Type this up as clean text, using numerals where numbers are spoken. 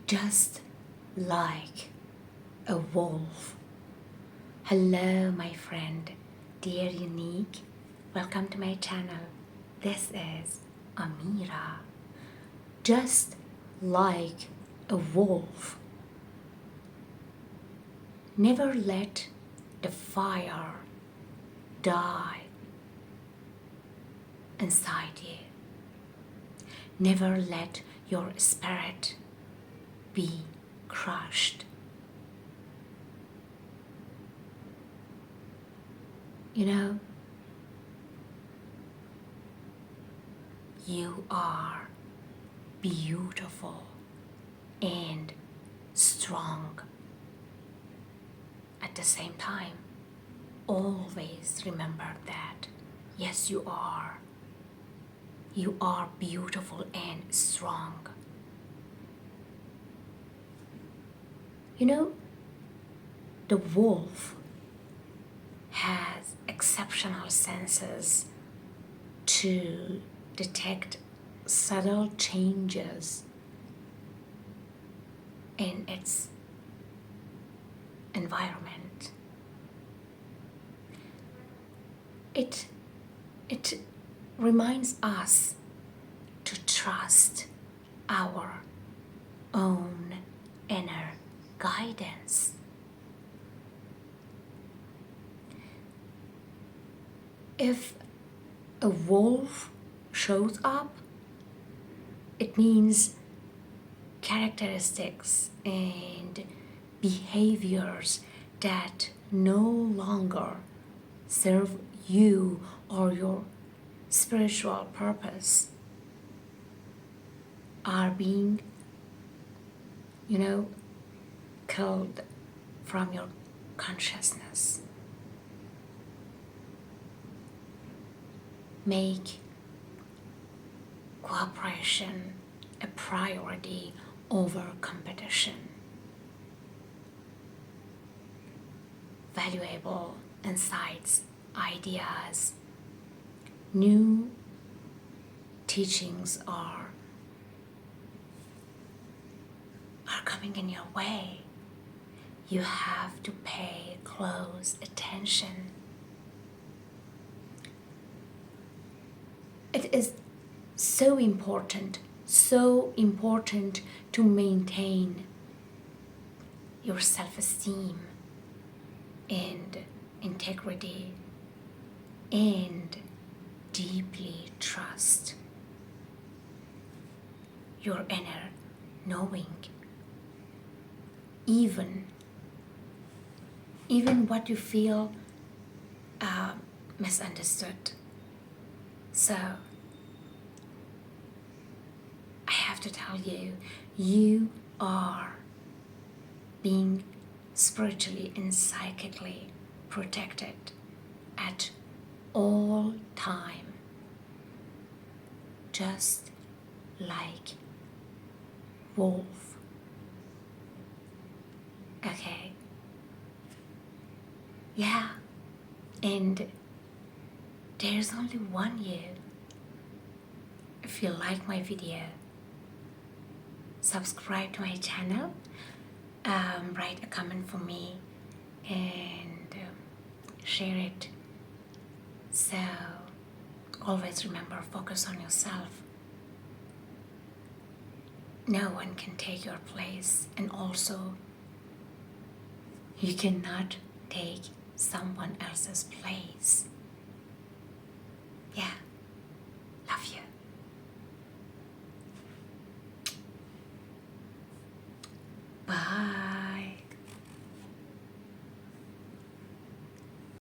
just like a wolf. Hello, my friend, dear unique. Welcome to my channel. This is Amira. Just like a wolf. Never let the fire die inside you. Never let your spirit be crushed. You know, you are beautiful and strong. At the same time, always remember that, yes, you are. You are beautiful and strong. You know, the wolf has exceptional senses to detect subtle changes in its environment. It reminds us to trust our own inner guidance. If a wolf shows up, it means characteristics and behaviors that no longer serve you or your spiritual purpose are being, killed from your consciousness. Make cooperation a priority over competition. Valuable insights, ideas, new teachings are coming in your way. You have to pay close attention. It is so important to maintain your self-esteem and integrity and deeply trust your inner knowing. Even what you feel misunderstood. So I have to tell you, you are being spiritually and psychically protected at all time, just like wolf. Okay? Yeah, and there's only one you. If you like my video, subscribe to my channel, write a comment for me, and share it. So always remember, focus on yourself. No one can take your place, and also you cannot take someone else's place.